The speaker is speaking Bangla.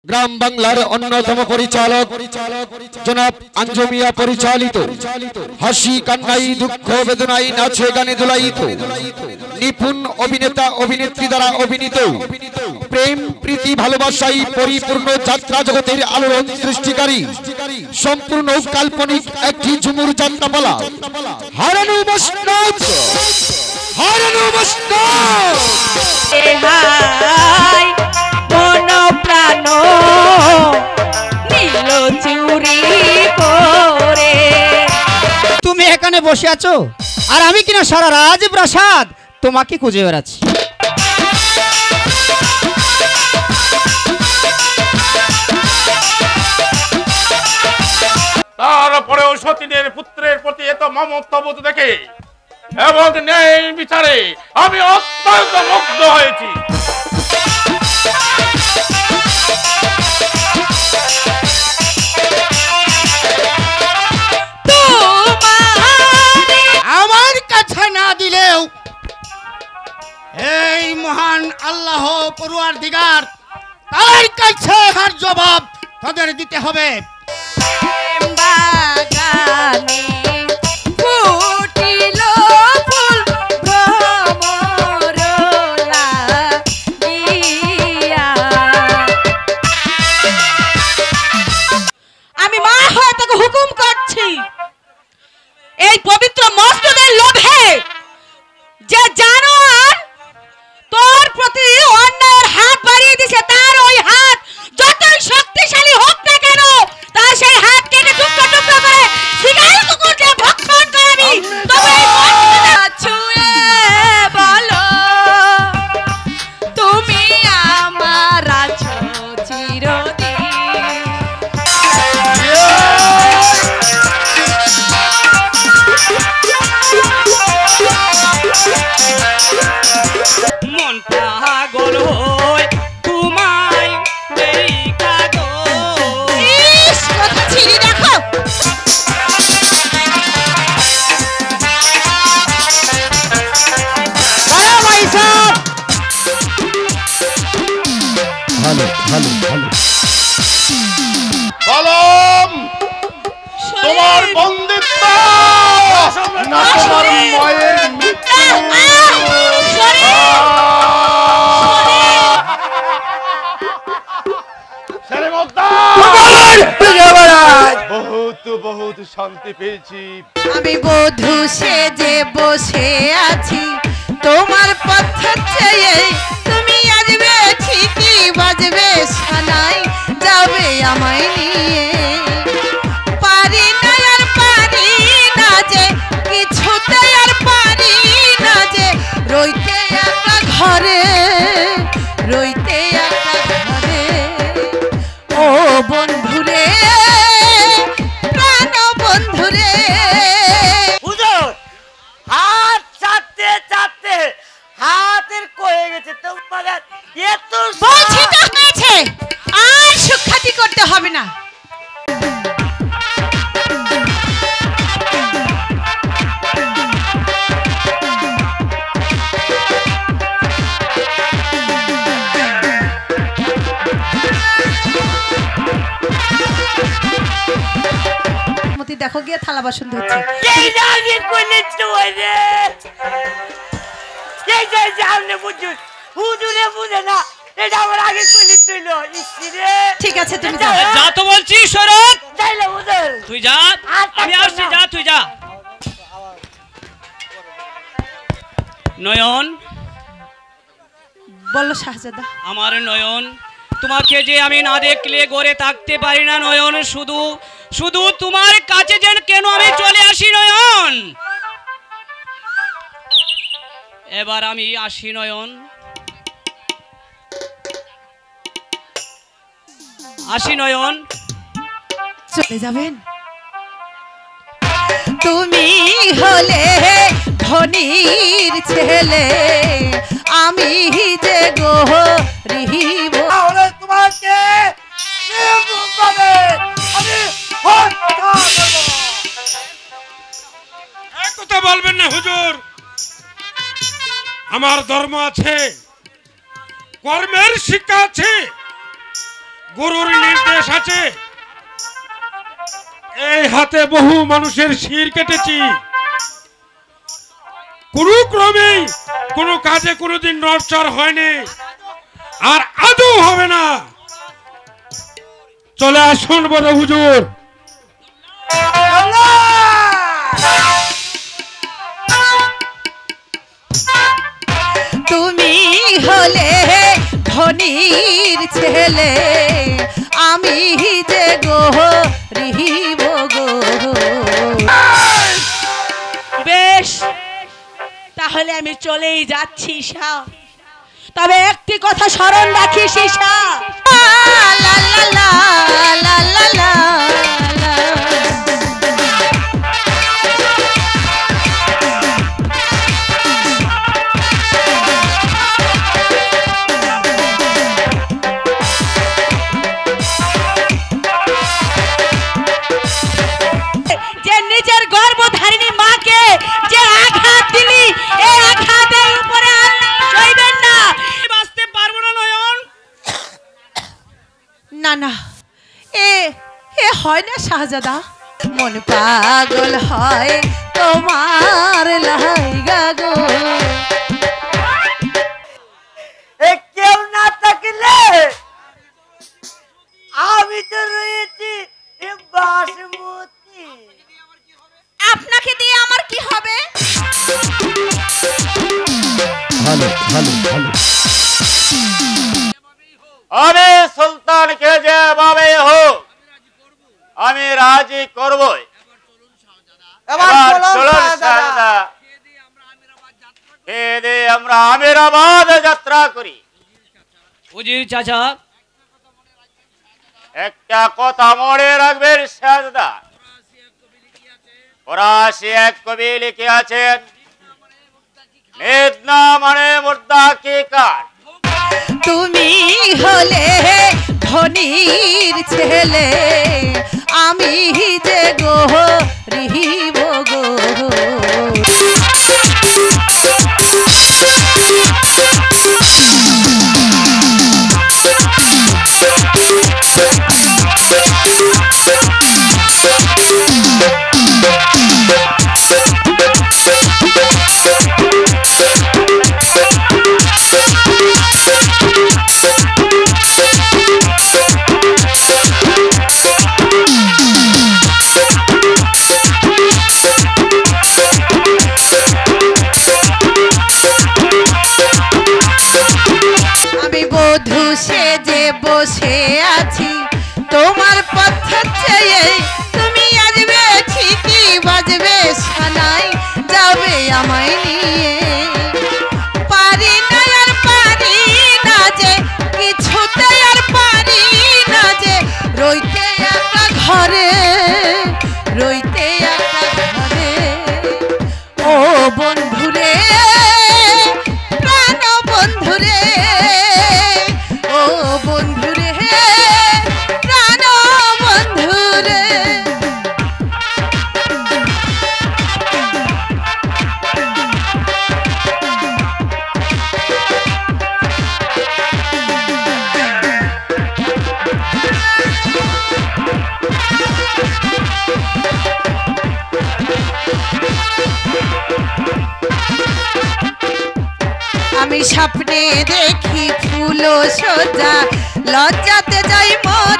গ্রাম বাংলার অন্যতম পরিচালক জনাব আঞ্জুমিয়া পরিচালিত হাসি কান্নাই দুঃখ বেদনাই নাচে গানে দোলায়িত নিপুণ অভিনেতা অভিনেত্রী দ্বারা অভিনীত প্রেম প্রীতি ভালোবাসায় পরিপূর্ণ যাত্রা জগতের আলোড়ন সৃষ্টিকারী সম্পূর্ণ কাল্পনিক একটি ঝুমুর যাত্রাপালা হারানো মসনদ হারানো মসনদ মন প্রাণ নীল চুরি করে তুমি এখানে বসে আছো আর আমি কিনা সারা রাজপ্রাসাদ তোমাকে খুঁজে বেড়াচ্ছি। তারপরেও সতীনের পুত্রের প্রতি এত মমত্ববোধ দেখে এবং ন্যায় বিচারে আমি অত্যন্ত মুগ্ধ হয়েছি। আমার কাছে না দিলেও এই মহান আল্লাহ পরওয়ারদিগার তার কাছে হার জবাব তাদের দিতে হবে। বাগানে ফুটিল ফুল ভ্রমর লাগিয়া আমি মা হয়ে তোকে হুকুম করছি এই পবিত্র মসজিদের লোভে যে জানোয়ার তোর প্রতি অন্যায়ের হাত বাড়িয়ে দিছে তার ওই হাত যতই শক্তিশালী হোক না কেন তার সেই হাত কেটে টুকরো টুকরো করে শিকারি কুকুরকে ভক্ষণ করাবি তবে ছুঁয়ে বলো তুমি আমার আছো চিরদিন। মন পাগল হয় তোমায় দেখা গো। ইস কথা ছিড়ি দেখো ভালো ভালো ভালো বলম তোমার বন্দিত্ব না তোমার মায়ের মৃত্যু। বহুত বহুত শান্তি পেয়েছি। আমি বধূ সেজে বসে আছি তোমার পথ চেয়ে তুমি আসবে ঠিকই বাজবে সানাই যাবে আমায় নিয়ে পারি না আর পারি না যে কিছুতে আর পারি না যে রইতে একা ঘরে রইতে একা ঘরে ও বন্ধুরে প্রাণ বন্ধুরে। হুজুর হাত চাপতে চাপতে হাতের কয়ে গেছে তোমার এত বলছি তো হয়েছে আর সুখ্যাতি করতে হবে না। মতি দেখো গিয়ে থালা বাসন ধুচ্ছে এই জানি কইলে তুই রে এই যে সামনে বুঝুন হুজুরে বুঝে না এটা আমার আগে কইলে তুইলো ইসি রে। ঠিক আছে তুমি যাও যা তো বলছি শরৎ চাইলে হুজুর তুই যা আমি আসছি যা তুই যা। নয়ন বলো শাহজাদা আমার নয়ন তোমাকে যে আমি না দেখলে গড়ে থাকতে পারি না নয়ন শুধু শুধু তোমার কাছে যেন কেন আমি চলে আসি নয়ন এবার আমি আসি নয়ন আসি নয়ন। চলে যাবেন তুমি হলে ধনির ছেলে আমি যে গরিব তাহলে তোমাকে আমি হত্যা করব। এক কথা বলবেন না হুজুর, আমার ধর্ম আছে, কর্মের শিক্ষা আছে, গুরুর নির্দেশ আছে। এই হাতে বহু মানুষের শির কেটেছি, ক্রমে কোনো কাজে কোনোদিন নড়চড় হয়নি, আর আদৌ হবে না। চলে আসুন বড় হুজুর। তুমি হলে ধনির ছেলে, আমি যে গরিব গো। বেশ, তাহলে আমি চলেই যাচ্ছি ঈশা। তবে একটি কথা স্মরণ রাখিস ঈশা, লা লা লা লা লা লা। যে নিজের গর্ভধারিণী মাকে যে আঘাত দিলি, এই আঘাতের উপরে সইবেন না। বাঁচতে পারবো না নয়ন। না না, এ এ হয় না শাহজাদা। মন পাগল হয় তোমার লাইগা গো। কেউ না থাকলে আমি তো রয়েছি বাসমতি। আপনাকে দিয়ে আমার কি হবে? ভালো ভালো ভালো। আমি সুলতানকে যেভাবে হোক আমি রাজি করবই। এবার চলুন শাহজাদা, আমরা আমিরাবাদ যাত্রা করি। উজির চাচা, একটা কথা মনে রাখবেন শাহজাদা, ফরাসি এক কবি লিখে আছেন, মেদনা মানে মুর্দা কি কাঠ। তুমি হলে ধনির ছেলে, আমি যে গরিব গো। আমি বধূ সেজে বসে আছি তোমার পথ চেয়ে, তুমি আসবে ঠিকই বাজবে সানাই, যাবে আমায় নিয়ে। পারি না আর পারি না যে, কিছুতে আর পারি না যে, রইতে একা ঘরে, রইতে একা ঘরে। ও বন্ধুরে, প্রাণ বন্ধুরে, ও বন্ধুরে, প্রাণ বন্ধুরে। আমি স্বপ্নে দেখি ফুল সোজা, লজ্জাতে যাই মরে।